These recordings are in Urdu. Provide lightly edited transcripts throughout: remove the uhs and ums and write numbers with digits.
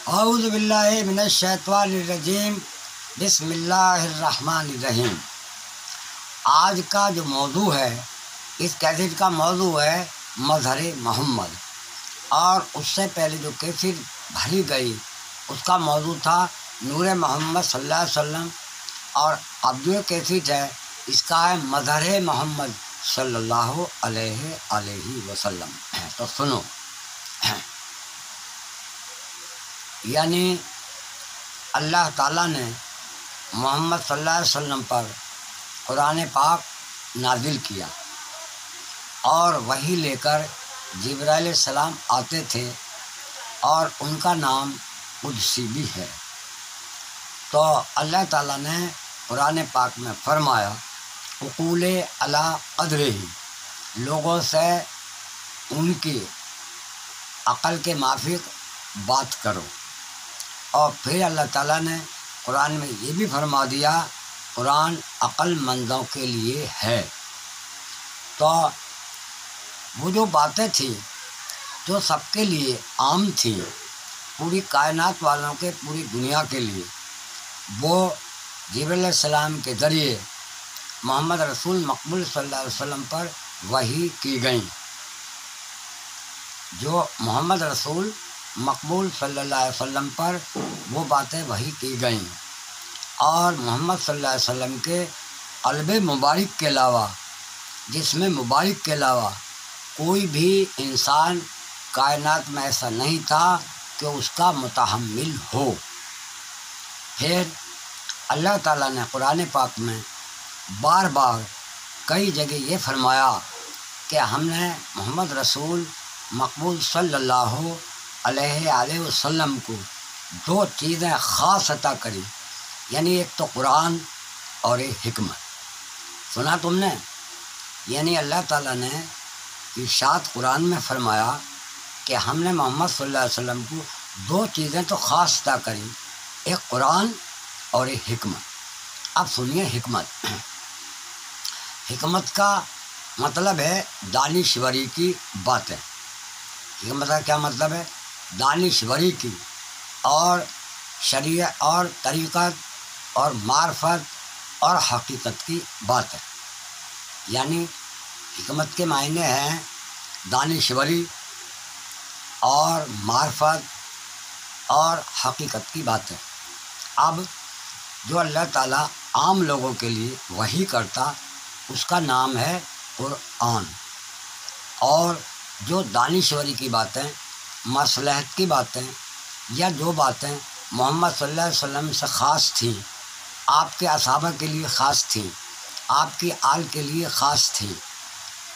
اعوذ باللہ من الشیطان الرجیم بسم اللہ الرحمن الرحیم۔ آج کا جو موضوع ہے، اس کیسٹ کا موضوع ہے مظہر محمد، اور اس سے پہلے جو کیسٹ بھری گئی اس کا موضوع تھا نور محمد صلی اللہ علیہ وسلم، اور اب جو کیسٹ ہے اس کا ہے مظہر محمد صلی اللہ علیہ وسلم۔ تو سنو، یعنی اللہ تعالیٰ نے محمد صلی اللہ علیہ وسلم پر قرآن پاک نازل کیا، اور وہی لے کر جبرائیل علیہ السلام آتے تھے، اور ان کا نام قدسی بھی ہے۔ تو اللہ تعالیٰ نے قرآن پاک میں فرمایا عقول علی قدرہ، لوگوں سے ان کی عقل کے موافق بات کرو۔ اور پھر اللہ تعالیٰ نے قرآن میں یہ بھی فرما دیا قرآن عقل مندوں کے لیے ہے۔ تو وہ جو باتیں تھیں جو سب کے لیے عام تھیں، پوری کائنات والوں کے، پوری دنیا کے لیے، وہ جبرائیل علیہ السلام کے ذریعے محمد رسول مقبول صلی اللہ علیہ وسلم پر وحی کی گئیں۔ جو محمد رسول مقبول صلی اللہ علیہ وسلم پر وہ باتیں وحی کی گئیں، اور محمد صلی اللہ علیہ وسلم کے قلب مبارک کے علاوہ، جسم مبارک کے علاوہ کوئی بھی انسان کائنات میں ایسا نہیں تھا کہ اس کا متحمل ہو۔ پھر اللہ تعالیٰ نے قرآن پاک میں بار بار کئی جگہ یہ فرمایا کہ ہم نے محمد رسول مقبول صلی اللہ علیہ وسلم کو دو چیزیں خاص عطا کری، یعنی ایک تو قرآن اور ایک حکمت۔ سنا تم نے؟ یعنی اللہ تعالیٰ نے ارشاد قرآن میں فرمایا کہ ہم نے محمد صلی اللہ علیہ وسلم کو دو چیزیں تو خاص عطا کری، ایک قرآن اور ایک حکمت۔ اب سنیے حکمت۔ حکمت کا مطلب ہے دانشوری کی باتیں۔ حکمت کا کیا مطلب ہے؟ دانشوری کی، اور شریعت اور طریقت اور معرفت اور حقیقت کی باتیں۔ یعنی حکمت کے معنی ہیں دانشوری اور معرفت اور حقیقت کی باتیں۔ اب جو اللہ تعالیٰ عام لوگوں کے لیے وحی کرتا اس کا نام ہے قرآن، اور جو دانشوری کی باتیں، مصلحت کی باتیں، یا جو باتیں محمد صلی اللہ علیہ وسلم سے خاص تھیں، آپ کے اصحابہ کے لیے خاص تھیں، آپ کی آل کے لیے خاص تھیں،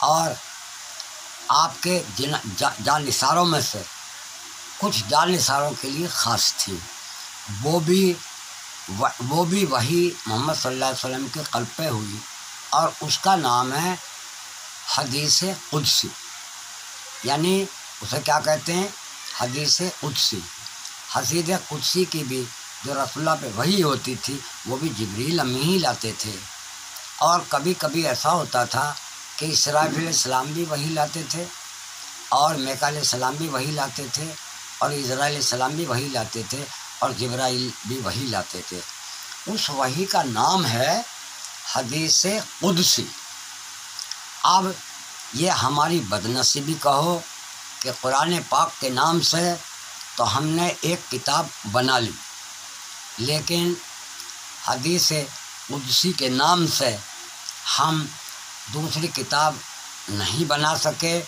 اور آپ کے جانثاروں میں سے کچھ جانثاروں کے لیے خاص تھیں، وہ بھی وحی محمد صلی اللہ علیہ وسلم کے قلب پہ ہوئی، اور اس کا نام ہے حدیث قدسی۔ یعنی اسے کیا کہتے ہیں؟ حدیث قدسی۔ حدیث قدسی کی بھی جو رسول اللہ پہ وحی ہوتی تھی وہ بھی جبریل امی ہی لاتے تھے، اور کبھی کبھی ایسا ہوتا تھا کہ اسرافیل علیہ السلام بھی وحی لاتے تھے، اور میکا علیہ السلام بھی وحی لاتے تھے، اور اسرائیل علیہ السلام بھی وحی لاتے تھے، اور جبرائیل بھی وحی لاتے تھے۔ اس وحی کا نام ہے حدیث قدسی۔ اب یہ ہماری بدنصیبی کہو کہ قرآن پاک کے نام سے تو ہم نے ایک کتاب بنا لی، لیکن حدیث قدسی کے نام سے ہم دوسری کتاب نہیں بنا سکے۔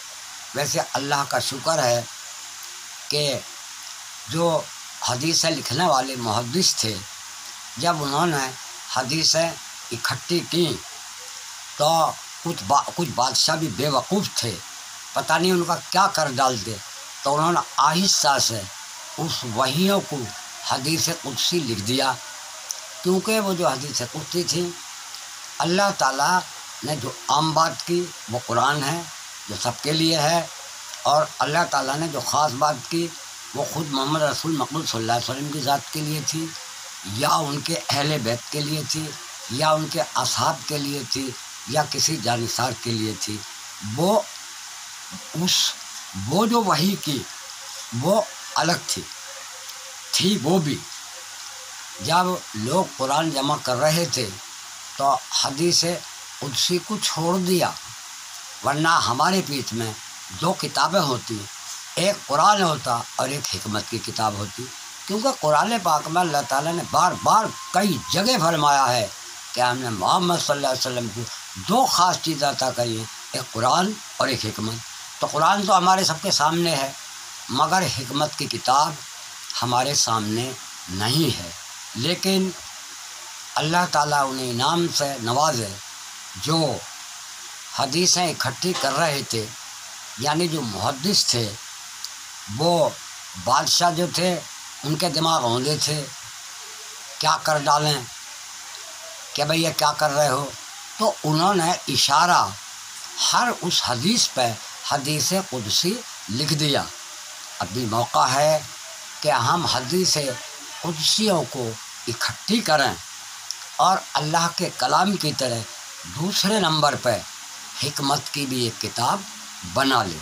ویسے اللہ کا شکر ہے کہ جو حدیثیں لکھنے والے محدث تھے، جب انہوں نے حدیثیں اکٹھی کی تو کچھ بادشاہ بھی بے وقوف تھے، پتہ نہیں ان کا کیا کر ڈالتے، تو انہوں نے آہستہ سے اس وحیوں کو حدیث قدسی لکھ دیا، کیونکہ وہ جو حدیث قدسی تھی اللہ تعالیٰ نے جو عام بات کی وہ قرآن ہے جو سب کے لیے ہے، اور اللہ تعالیٰ نے جو خاص بات کی وہ خود محمد رسول مقبول صلی اللہ علیہ وسلم کی ذات کے لیے تھی، یا ان کے اہل بیت کے لیے تھی، یا ان کے اصحاب کے لیے تھی، یا کسی جانثار کے لیے تھی۔ وہ جو وحی کی وہ الگ تھی، تھی وہ بھی جب لوگ قرآن جمع کر رہے تھے تو حدیث قدسی کو چھوڑ دیا، ورنہ ہمارے پیٹ میں دو کتابیں ہوتی، ایک قرآن ہوتا اور ایک حکمت کی کتاب ہوتی، کیونکہ قرآن پاک میں اللہ تعالیٰ نے بار بار کئی جگہ فرمایا ہے کہ ہم نے محمد صلی اللہ علیہ وسلم کو دو خاص چیزیں عطا کری ہیں، ایک قرآن اور ایک حکمت۔ تو قرآن تو ہمارے سب کے سامنے ہے، مگر حکمت کی کتاب ہمارے سامنے نہیں ہے، لیکن اللہ تعالیٰ انہیں انعام سے نوازے جو حدیثیں اکٹھی کر رہے تھے، یعنی جو محدث تھے، وہ بادشاہ جو تھے ان کے دماغ ہوندے تھے کیا کر ڈالیں کہ بھئی یہ کیا کر رہے ہو، تو انہوں نے اشارہ ہر اس حدیث پہ حدیث قدسی لکھ دیا۔ ابھی موقع ہے کہ ہم حدیث قدسیوں کو اکٹھی کریں اور اللہ کے کلام کی طرح دوسرے نمبر پہ حکمت کی بھی ایک کتاب بنا لیں۔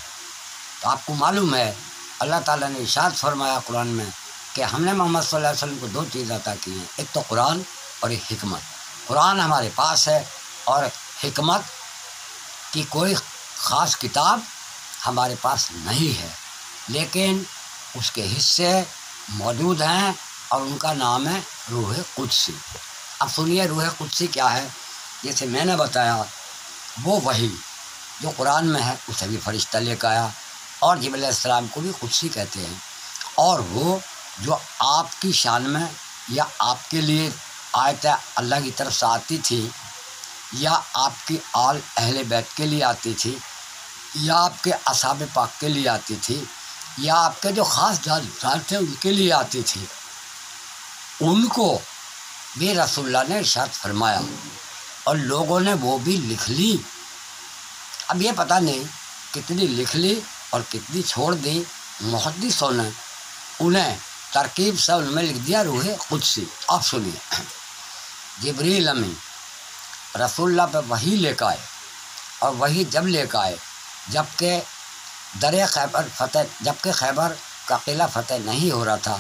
تو آپ کو معلوم ہے اللہ تعالیٰ نے ارشاد فرمایا قرآن میں کہ ہم نے محمد صلی اللہ علیہ وسلم کو دو چیز عطا کی ہیں، ایک تو قرآن اور ایک حکمت۔ قرآن ہمارے پاس ہے اور حکمت کی کوئی خاص کتاب ہمارے پاس نہیں ہے، لیکن اس کے حصے موجود ہیں اور ان کا نام ہے روح قدسی۔ اب سنیے روح قدسی کیا ہے۔ جیسے میں نے بتایا وہ وحی جو قرآن میں ہے اسے بھی فرشتہ لے کے آیا، اور جبریل علیہ السلام کو بھی قدسی کہتے ہیں، اور وہ جو آپ کی شان میں یا آپ کے لیے آیتیں اللہ کی طرف سے آتی تھی، یا آپ کی آل اہل بیت کے لیے آتی تھی، یا آپ کے اصحاب پاک کے لیے آتی تھی، یا آپ کے جو خاص جانکار تھے ان کے لیے آتی تھی، ان کو بھی رسول اللہ نے ارشاد فرمایا اور لوگوں نے وہ بھی لکھ لی۔ اب یہ پتہ نہیں کتنی لکھ لی اور کتنی چھوڑ دی، محدثوں نے انہیں ترکیب سے ان میں لکھ دیا روح قدسی۔ آپ سنیے، جبریل امین رسول اللہ پہ وحی لے کے آئے، اور وحی جب لے کے آئے جبکہ خیبر کا قلعہ فتح نہیں ہو رہا تھا،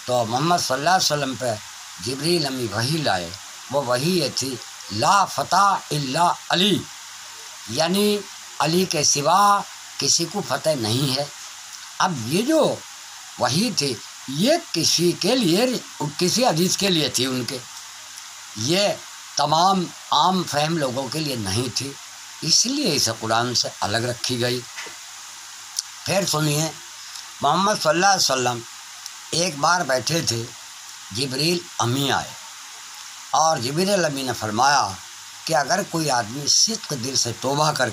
تو محمد صلی اللہ علیہ وسلم پہ جبریل امی وحی لائے۔ وہ وحی یہ تھی لا فتح الا علی، یعنی علی کے سوا کسی کو فتح نہیں ہے۔ اب یہ جو وحی تھی یہ کسی کے لیے، کسی حدیث کے لیے تھی، ان کے یہ تمام عام فہم لوگوں کے لیے نہیں تھی، اس لیے اسے قرآن سے الگ رکھی گئی۔ پھر سنیے، محمد صلی اللہ علیہ وسلم ایک بار بیٹھے تھے، جبریل امی آئے اور جبریل امی نے فرمایا کہ اگر کوئی آدمی صدق دل سے توبہ کر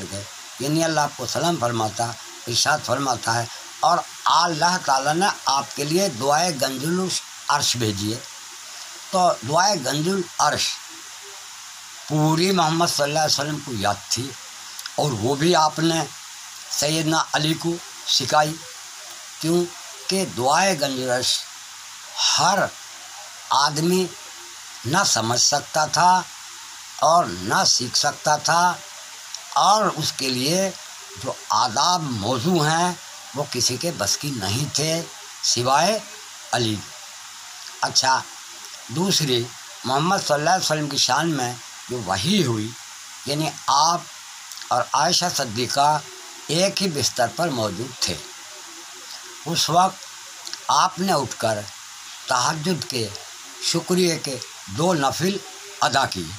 کے، یعنی اللہ آپ کو سلام فرماتا، ارشاد فرماتا ہے، اور اللہ تعالیٰ نے آپ کے لیے دعائے گنج العرش بھیجی ہے، تو دعائے گنج العرش پوری محمد صلی اللہ علیہ وسلم کو یاد تھی، اور وہ بھی آپ نے سیدنا علی کو سکھائی۔ کیوں کہ دعائے گنج العرش ہر آدمی نہ سمجھ سکتا تھا اور نہ سیکھ سکتا تھا، اور اس کے لیے جو آداب موضوع ہیں وہ کسی کے بس کی نہیں تھے سوائے علی۔ اچھا، دوسری محمد صلی اللہ علیہ وسلم کی شان میں جو وحی ہوئی، یعنی آپ اور عائشہ صدیقہ ایک ہی بستر پر موجود تھے، اس وقت آپ نے اٹھ کر تہجد کے شکریہ کے 2 نفل ادا کیے۔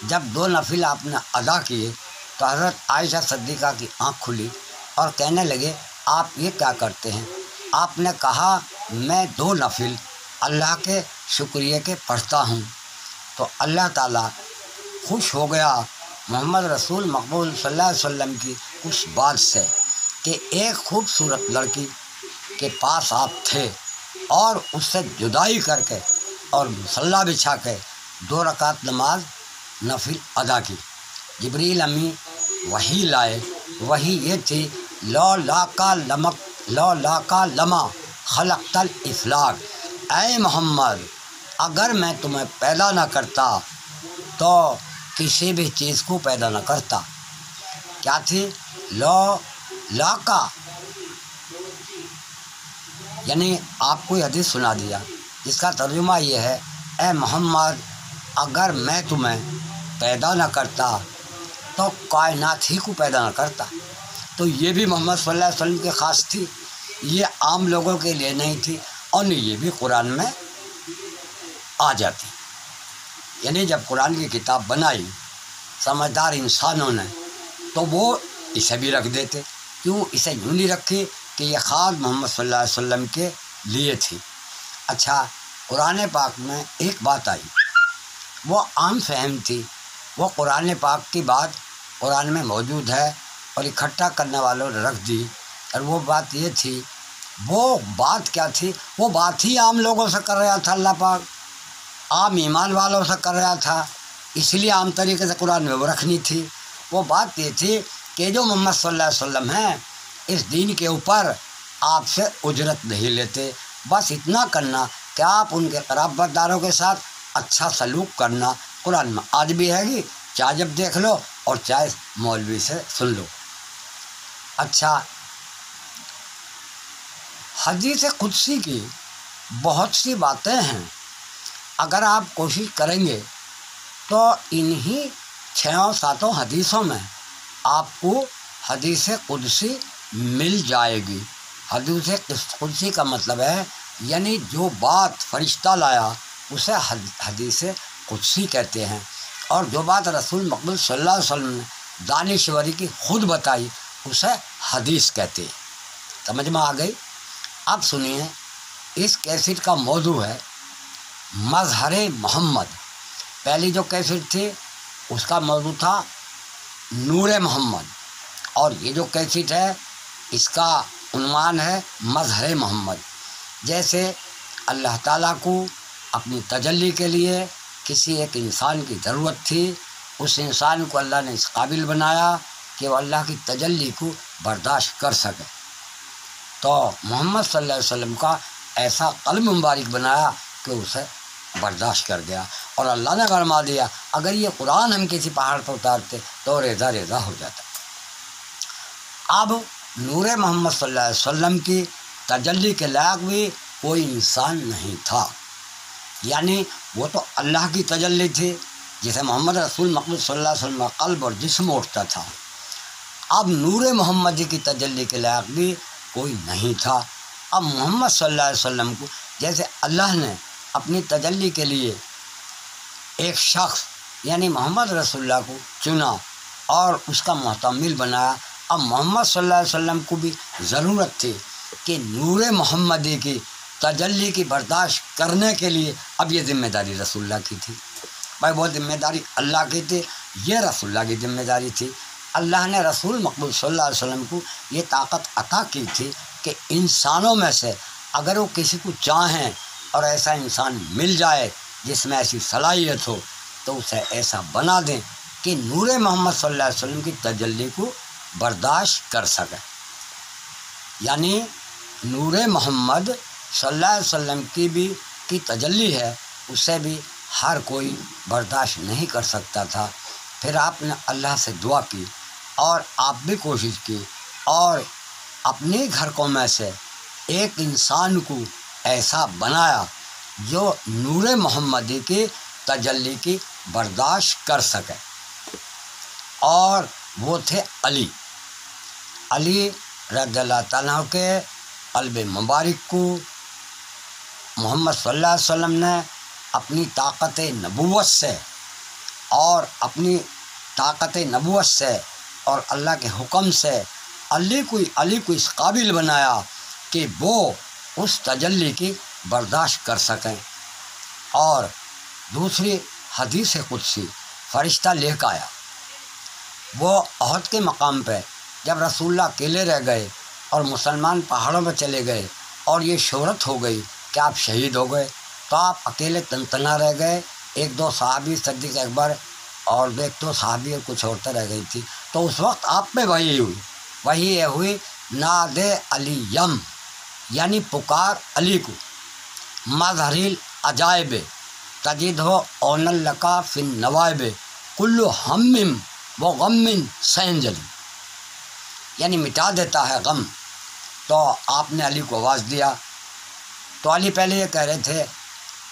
جب 2 نفل آپ نے ادا کیے تو حضرت عائشہ صدیقہ کی آنکھ کھلی اور کہنے لگے آپ یہ کیا کرتے ہیں؟ آپ نے کہا میں 2 نفل اللہ کے شکریہ کے پڑھتا ہوں۔ تو اللہ تعالیٰ خوش ہو گیا محمد رسول مقبول صلی اللہ علیہ وسلم کی اس بات سے کہ ایک خوبصورت لڑکی کے پاس آپ تھے اور اس سے جدائی کر کے اور مصلی بچھا کے 2 رکعت نماز نفل ادا کی۔ جبریل امی وحی لائے، وحی یہ تھی لو لاکا لما خلقت الافلاک، اے محمد اگر میں تمہیں پیدا نہ کرتا تو کسی بھی چیز کو پیدا نہ کرتا۔ کیا تھی؟ لو لاقا یعنی آپ کو یہ حدیث سنا دیا، جس کا ترجمہ یہ ہے، اے محمد اگر میں تمہیں پیدا نہ کرتا تو کائنات ہی کو پیدا نہ کرتا۔ تو یہ بھی محمد صلی اللہ علیہ وسلم کی خاص تھی، یہ عام لوگوں کے لیے نہیں تھی، اور یہ بھی قرآن میں آ جاتی۔ یعنی جب قرآن کی کتاب بنائی سمجھدار انسانوں نے تو وہ اسے بھی رکھ دیتے۔ کیوں اسے یوں نہیں رکھی کہ یہ خاص محمد صلی اللہ علیہ وسلم کے لیے تھی۔ اچھا، قرآن پاک میں ایک بات آئی، وہ عام فہم تھی، وہ قرآن پاک کی بات قرآن میں موجود ہے اور اکٹھا کرنے والوں نے رکھ دی، اور وہ بات یہ تھی، وہ بات کیا تھی؟ وہ بات ہی عام لوگوں سے کر رہا تھا اللہ پاک، عام ایمان والوں سے کر رہا تھا، اس لیے عام طریقے سے قرآن میں وہ رکھنی تھی۔ وہ بات یہ تھی کہ جو محمد صلی اللہ علیہ وسلم ہیں اس دین کے اوپر آپ سے اجرت نہیں لیتے، بس اتنا کرنا کہ آپ ان کے قرابت داروں کے ساتھ اچھا سلوک کرنا۔ قرآن میں آج بھی ہے گی، چاہے جب دیکھ لو اور چاہے مولوی سے سن لو۔ اچھا، حدیث قدسی کی بہت سی باتیں ہیں، اگر آپ کوشش کریں گے تو انہی 6-7 حدیثوں میں آپ کو حدیث قدسی مل جائے گی۔ حدیث قدسی کا مطلب ہے یعنی جو بات فرشتہ لایا اسے حدیث قدسی کہتے ہیں، اور جو بات رسول مقبول صلی اللہ علیہ وسلم نے دانشوری کی خود بتائی اسے حدیث کہتے ہیں۔ سمجھ میں آ گئی؟ اب سنیے، اس کیسٹ کا موضوع ہے مظہر محمد۔ پہلی جو کیسٹ تھی اس کا موضوع تھا نور محمد، اور یہ جو کیسٹ ہے اس کا عنوان ہے مظہر محمد۔ جیسے اللہ تعالیٰ کو اپنی تجلی کے لیے کسی ایک انسان کی ضرورت تھی، اس انسان کو اللہ نے اس قابل بنایا کہ وہ اللہ کی تجلی کو برداشت کر سکے، تو محمد صلی اللہ علیہ وسلم کا ایسا قلب مبارک بنایا کہ اسے برداشت کر گیا، اور اللہ نے فرما دیا اگر یہ قرآن ہم کسی پہاڑ پر اتارتے تو ریزہ ریزہ ہو جاتا۔ اب نور محمد صلی اللہ علیہ وسلم کی تجلی کے لائق بھی کوئی انسان نہیں تھا، یعنی وہ تو اللہ کی تجلی تھی، جسے محمد رسول مقبول صلی اللہ علیہ وسلم کا قلب اور جسم اٹھتا تھا۔ اب نور محمد کی تجلی کے لائق بھی کوئی نہیں تھا۔ اب محمد صلی اللہ علیہ وسلم کو جیسے اللہ نے اپنی تجلی کے لیے ایک شخص یعنی محمد رسول اللہ کو چنا اور اس کا محتمل بنایا، اب محمد صلی اللہ علیہ وسلم کو بھی ضرورت تھی کہ نور محمدی کی تجلی کی برداشت کرنے کے لیے اب یہ ذمہ داری رسول اللہ کی تھی۔ بھائی وہ ذمہ داری اللہ کی تھی، یہ رسول اللہ کی ذمہ داری تھی۔ اللہ نے رسول مقبول صلی اللہ علیہ وسلم کو یہ طاقت عطا کی تھی کہ انسانوں میں سے اگر وہ کسی کو چاہیں اور ایسا انسان مل جائے جس میں ایسی صلاحیت ہو تو اسے ایسا بنا دیں کہ نور محمد صلی اللہ علیہ وسلم کی تجلی کو برداشت کر سکے۔ یعنی نور محمد صلی اللہ علیہ وسلم کی تجلی ہے، اسے بھی ہر کوئی برداشت نہیں کر سکتا تھا۔ پھر آپ نے اللہ سے دعا کی اور آپ بھی کوشش کی اور اپنے گھر کو میں سے ایک انسان کو ایسا بنایا جو نور محمدی کی تجلی کی برداشت کر سکے، اور وہ تھے علی رضی اللہ تعالیٰ کے قلب مبارک کو محمد صلی اللہ علیہ وسلم نے اپنی طاقت نبوت سے اور اللہ کے حکم سے علی کو اس قابل بنایا کہ وہ اس تجلی کی برداشت کر سکیں۔ اور دوسری حدیث قدسی فرشتہ لے کے آیا، وہ احد کے مقام پہ جب رسول اللہ اکیلے رہ گئے اور مسلمان پہاڑوں پہ چلے گئے اور یہ شہرت ہو گئی کہ آپ شہید ہو گئے، تو آپ اکیلے تنتنا رہ گئے، 1-2 صحابی صدیق اکبر اور 1-2 صحابی اور کچھ عورتیں رہ گئی تھی، تو اس وقت آپ پہ وحی یہ ہوئی ناد علیم، یعنی پکار علی کو، مظہر العجائب تجد ہو اون لکا فی النوائب کل ہم و غم سینجلی، یعنی مٹا دیتا ہے غم۔ تو آپ نے علی کو آواز دیا۔ تو علی پہلے یہ کہہ رہے تھے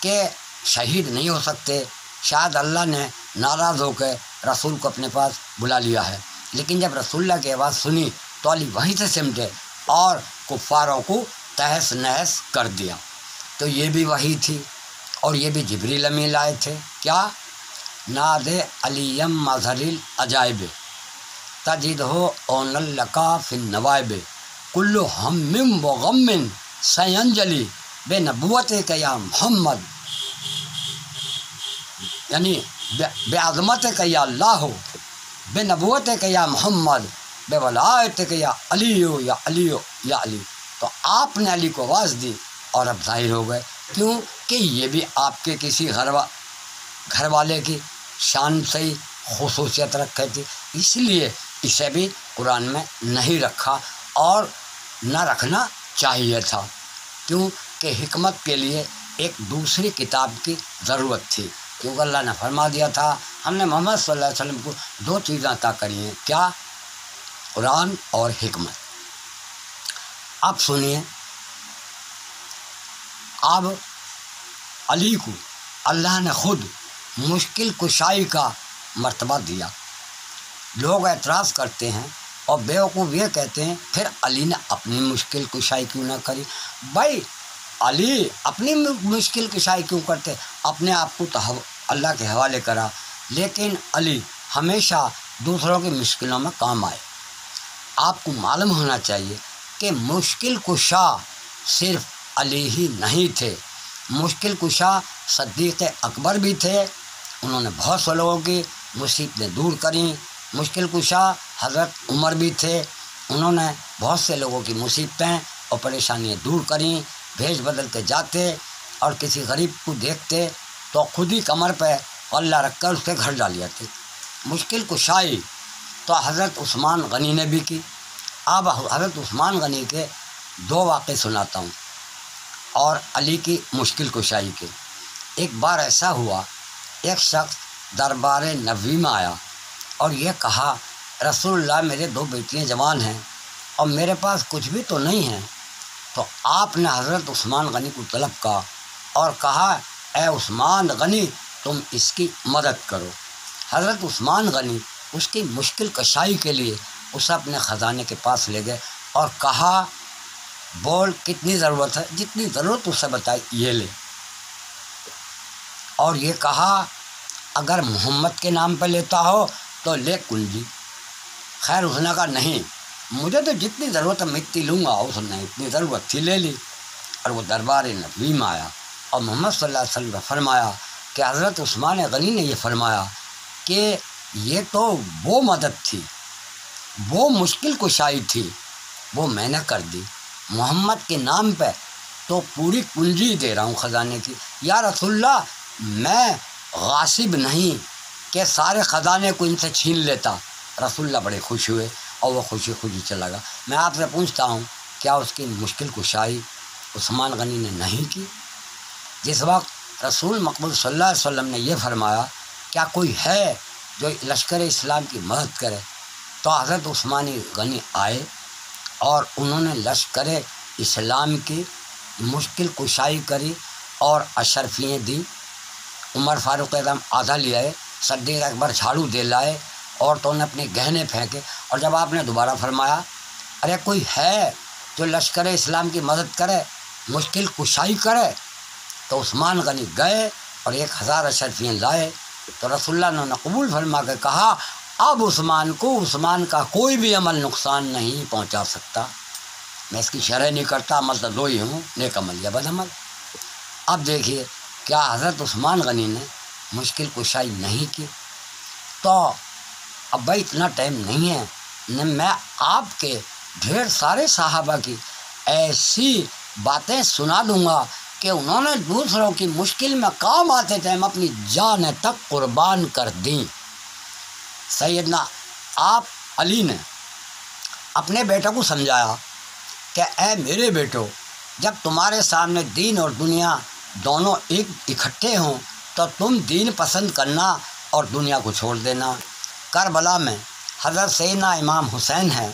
کہ شہید نہیں ہو سکتے، شاید اللہ نے ناراض ہو کے رسول کو اپنے پاس بلا لیا ہے، لیکن جب رسول اللہ کی آواز سنی تو علی وہیں سے سمٹے اور کفاروں کو تہس نہس کر دیا۔ تو یہ بھی وحی تھی، اور یہ بھی جبریل امین لائے تھے۔ کیا؟ نادے علیم مظہر العجائب تجد ہو اون لکا فی النوائب کل ہم و غم سینجلی بے نبوت کا یا محمد، یعنی بے عظمت کا یا اللہ ہو، بے نبوت کا یا محمد، بے ولایت کا یا علی ہو یا علی ہو یا علی۔ تو آپ نے علی کو آواز دی اور اب ظاہر ہو گئے، کیوں کہ یہ بھی آپ کے کسی گھر والے کی شان سے ہی خصوصیت رکھے تھی، اس لیے اسے بھی قرآن میں نہیں رکھا اور نہ رکھنا چاہیے تھا، کیوں کہ حکمت کے لیے ایک دوسری کتاب کی ضرورت تھی، کیونکہ اللہ نے فرما دیا تھا ہم نے محمد صلی اللہ علیہ وسلم کو 2 چیزیں عطا کری ہیں، کیا؟ قرآن اور حکمت۔ اب سنیے، اب علی کو اللہ نے خود مشکل کشائی کا مرتبہ دیا۔ لوگ اعتراض کرتے ہیں اور بیوقوف یہ کہتے ہیں پھر علی نے اپنی مشکل کشائی کیوں نہ کری؟ بھائی علی اپنی مشکل کشائی کیوں کرتے؟ اپنے آپ کو تو اللہ کے حوالے کرا، لیکن علی ہمیشہ دوسروں کی مشکلوں میں کام آئے۔ آپ کو معلوم ہونا چاہیے کہ مشکل کشا صرف علی ہی نہیں تھے، مشکل کشا صدیق اکبر بھی تھے، انہوں نے بہت سے لوگوں کی مصیبتیں دور کریں۔ مشکل کشا حضرت عمر بھی تھے، انہوں نے بہت سے لوگوں کی مصیبتیں اور پریشانیاں دور کریں۔ بھیج بدل کے جاتے اور کسی غریب کو دیکھتے تو خود ہی کمر پہ پلہ رکھ کر اس کے گھر ڈال جاتے۔ مشکل کشائی تو حضرت عثمان غنی نے بھی کی۔ اب حضرت عثمان غنی کے 2 واقعے سناتا ہوں اور علی کی مشکل کشائی کے۔ ایک بار ایسا ہوا، ایک شخص دربار نبوی میں آیا اور یہ کہا رسول اللہ میرے 2 بیٹیاں جوان ہیں اور میرے پاس کچھ بھی تو نہیں ہے۔ تو آپ نے حضرت عثمان غنی کو طلب کا اور کہا اے عثمان غنی تم اس کی مدد کرو۔ حضرت عثمان غنی اس کی مشکل کشائی کے لیے اسے اپنے خزانے کے پاس لے گئے اور کہا بول کتنی ضرورت ہے، جتنی ضرورت اسے بتائی یہ لے، اور یہ کہا اگر محمد کے نام پہ لیتا ہو تو لے کنجی۔ خیر اس نے کہا نہیں مجھے تو جتنی ضرورت ہے میں اتنی لوں گا، اس نے اتنی ضرورت تھی لے لی، اور وہ دربار نبوی میں آیا اور محمد صلی اللہ علیہ وسلم نے فرمایا کہ حضرت عثمان غنی نے یہ فرمایا کہ یہ تو وہ مدد تھی، وہ مشکل کشائی تھی، وہ میں نے کر دی، محمد کے نام پہ تو پوری کنجی دے رہا ہوں خزانے کی۔ یا رسول اللہ میں غاصب نہیں کہ سارے خزانے کو ان سے چھین لیتا۔ رسول اللہ بڑے خوش ہوئے اور وہ خوشی خوشی چلا گیا۔ میں آپ سے پوچھتا ہوں کیا اس کی مشکل کشائی عثمان غنی نے نہیں کی؟ جس وقت رسول مقبول صلی اللہ علیہ وسلم نے یہ فرمایا کیا کوئی ہے جو لشکر اسلام کی مدد کرے، تو حضرت عثمان غنی آئے اور انہوں نے لشکر اسلام کی مشکل کشائی کری اور اشرفییں دی۔ عمر فاروق اعظم آدھا لے آئے، صدیق اکبر جھاڑو دے لائے، عورتوں نے اپنے گہنے پھینکے، اور جب آپ نے دوبارہ فرمایا ارے کوئی ہے جو لشکر اسلام کی مدد کرے، مشکل کشائی کرے، تو عثمان غنی گئے اور 1000 اشرفیاں لائے۔ تو رسول اللہ نے قبول فرما کے کہا اب عثمان کو عثمان کا کوئی بھی عمل نقصان نہیں پہنچا سکتا۔ میں اس کی شرح نہیں کرتا، عمل تو 2 ہی ہوں، نیک عمل یا بد عمل۔ اب دیکھیے کیا حضرت عثمان غنی نے مشکل کشائی نہیں کی؟ تو اب بھائی اتنا ٹائم نہیں ہے، میں آپ کے ڈھیر سارے صحابہ کی ایسی باتیں سنا دوں گا کہ انہوں نے دوسروں کی مشکل میں کام آتے ٹائم اپنی جان تک قربان کر دیں۔ سیدنا آپ علی نے اپنے بیٹے کو سمجھایا کہ اے میرے بیٹو جب تمہارے سامنے دین اور دنیا دونوں ایک اکٹھے ہوں تو تم دین پسند کرنا اور دنیا کو چھوڑ دینا۔ کربلا میں حضرت سیدنا امام حسین ہیں،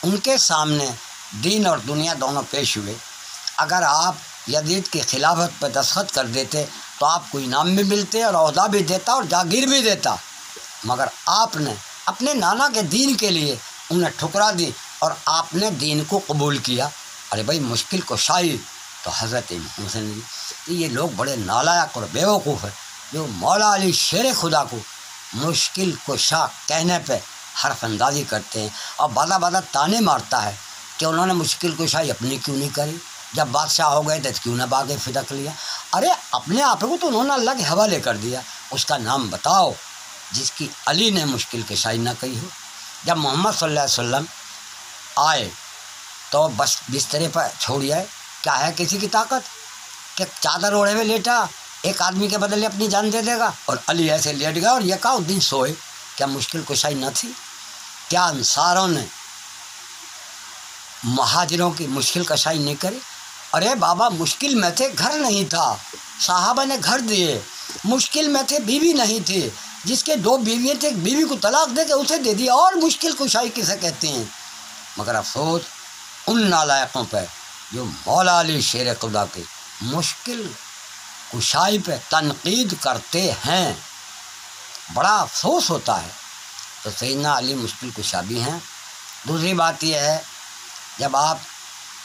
ان کے سامنے دین اور دنیا دونوں پیش ہوئے۔ اگر آپ یزید کی خلافت پہ دستخط کر دیتے تو آپ کو انعام بھی ملتے اور عہدہ بھی دیتا اور جاگیر بھی دیتا، مگر آپ نے اپنے نانا کے دین کے لیے انہیں ٹھکرا دی اور آپ نے دین کو قبول کیا۔ ارے بھائی مشکل کشائی تو حضرت حسین یہ لوگ بڑے نالائق اور بیوقوف ہیں جو مولا علی شیر خدا کو مشکل کشا کہنے پہ حرف اندازی کرتے ہیں اور بعض تانے مارتا ہے کہ انہوں نے مشکل کشائی اپنی کیوں نہیں کری، جب بادشاہ ہو گئے تو کیوں نہ باغ فدق لیا۔ ارے اپنے آپ کو تو انہوں نے اللہ کے حوالے کر دیا، اس کا نام بتاؤ جس کی علی نے مشکل کشائی نہ کہی ہو۔ جب محمد صلی اللہ علیہ وسلم آئے تو بس بسترے پر چھوڑی آئے، کیا ہے کسی کی طاقت کہ چادر اوڑھے ہوئے لیٹا ایک آدمی کے بدلے اپنی جان دے دے گا، اور علی ایسے لیٹ گیا اور یہ کہا اس دن سوئے۔ کیا مشکل کشائی نہ تھی؟ کیا انصاروں نے مہاجروں کی مشکل کشائی نہیں کری؟ ارے بابا مشکل میں تھے، گھر نہیں تھا، صحابہ نے گھر دیے، مشکل میں تھے، بیوی نہیں تھی، جس کے 2 بیویاں تھے ایک بیوی کو طلاق دے کے اسے دے دیا، اور مشکل کشائی کسے کہتے ہیں؟ مگر افسوس ان نالائقوں پہ جو مولا علی شیر خدا کے مشکل کشائی پہ تنقید کرتے ہیں، بڑا افسوس ہوتا ہے۔ تو سیدنا علی مشکل کشا بھی ہیں۔ دوسری بات یہ ہے جب آپ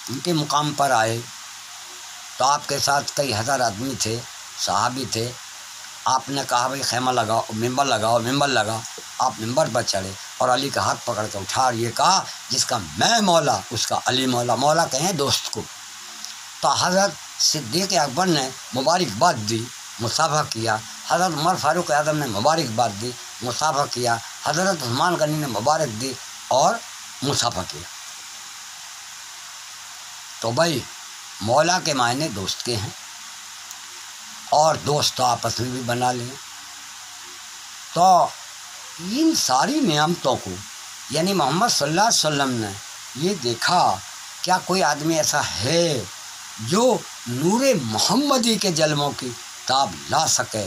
ان کے مقام پر آئے تو آپ کے ساتھ کئی ہزار آدمی تھے، صحابی تھے، آپ نے کہا بھائی خیمہ لگاؤ، ممبر لگاؤ، ممبر لگا، آپ ممبر پر چڑھے اور علی کا ہاتھ پکڑ کے اٹھا اور یہ کہا جس کا میں مولا اس کا علی مولا، مولا کہیں دوست کو۔ تو حضرت صدیق اکبر نے مبارکباد دی، مصافحہ کیا، حضرت عمر فاروق اعظم نے مبارکباد دی، مصافحہ کیا، حضرت عثمان غنی نے مبارک دی اور مصافحہ کیا۔ تو بھائی مولا کے معنی دوست کے ہیں، اور دوست تو آپس میں بھی بنا لیں۔ تو ان ساری نعمتوں کو یعنی محمد صلی اللہ علیہ وسلم نے یہ دیکھا کیا کوئی آدمی ایسا ہے جو نور محمدی کے جلووں کی تاب لا سکے،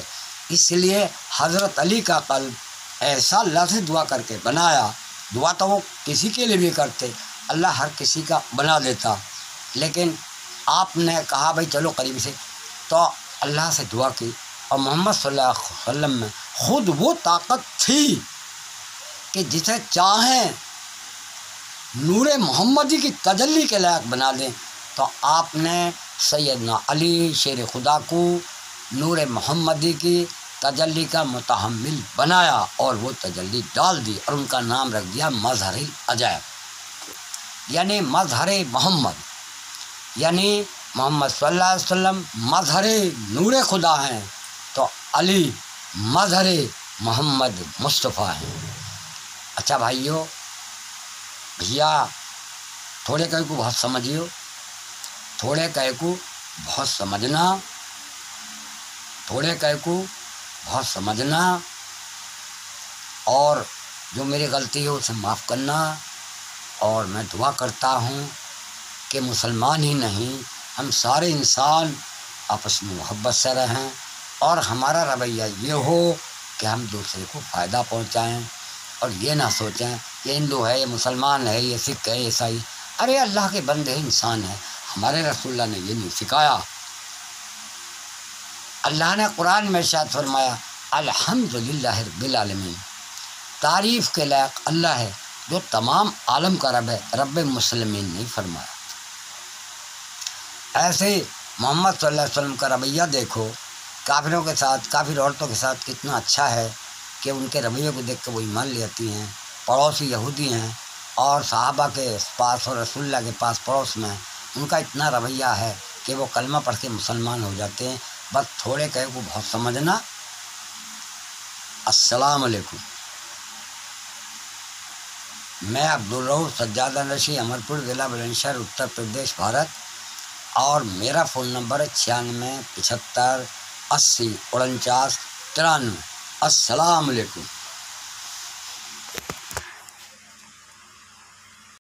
اس لیے حضرت علی کا قلب ایسا اللہ سے دعا کر کے بنایا۔ دعا تو وہ کسی کے لیے بھی کرتے، اللہ ہر کسی کا بنا دیتا، لیکن آپ نے کہا بھائی چلو قریب سے، تو اللہ سے دعا کی، اور محمد صلی اللہ علیہ وسلم میں خود وہ طاقت تھی کہ جسے چاہیں نور محمدی کی تجلی کے لائق بنا دیں، تو آپ نے سیدنا علی شیر خدا کو نور محمدی کی تجلی کا متحمل بنایا اور وہ تجلی ڈال دی، اور ان کا نام رکھ دیا مظہر العجائب، یعنی مظہر محمد، یعنی محمد صلی اللہ علیہ وسلم مظہر نور خدا ہیں تو علی مظہر محمد مصطفیٰ ہیں۔ اچھا بھائیو، بھیا تھوڑے کہے کو بہت سمجھیو، تھوڑے کہے کو بہت سمجھنا، تھوڑے کہے کو بہت سمجھنا، اور جو میری غلطی ہے اسے معاف کرنا، اور میں دعا کرتا ہوں کہ مسلمان ہی نہیں ہم سارے انسان آپس میں محبت سے رہیں، اور ہمارا رویہ یہ ہو کہ ہم دوسرے کو فائدہ پہنچائیں، اور یہ نہ سوچیں یہ ہندو ہے، یہ مسلمان ہے، یہ سکھ ہے، یہ عیسائی، ارے اللہ کے بندے انسان ہیں۔ ہمارے رسول اللہ نے یہ نہیں سکھایا۔ اللہ نے قرآن میں ارشاد فرمایا الحمدللہ رب العالمین، تعریف کے لائق اللہ ہے جو تمام عالم کا رب ہے، رب مسلمین نہیں فرمایا۔ ایسے محمد صلی اللہ علیہ وسلم کا رویہ دیکھو، کافروں کے ساتھ، کافر عورتوں کے ساتھ کتنا اچھا ہے کہ ان کے رویے کو دیکھ کے وہ ایمان لے آتی ہیں۔ پڑوسی یہودی ہیں اور صحابہ کے پاس اور رسول اللہ کے پاس پڑوس میں ان کا اتنا رویہ ہے کہ وہ کلمہ پڑھ کے مسلمان ہو جاتے ہیں۔ بس تھوڑے کہے کو بہت سمجھنا۔ السلام علیکم۔ میں عبدالرؤف سجادہ نشی، امرپور، ضلع بلند شہر، اتر پردیش، بھارت، اور میرا فون نمبر ہے 96 75 80 49 93۔ السلام علیکم۔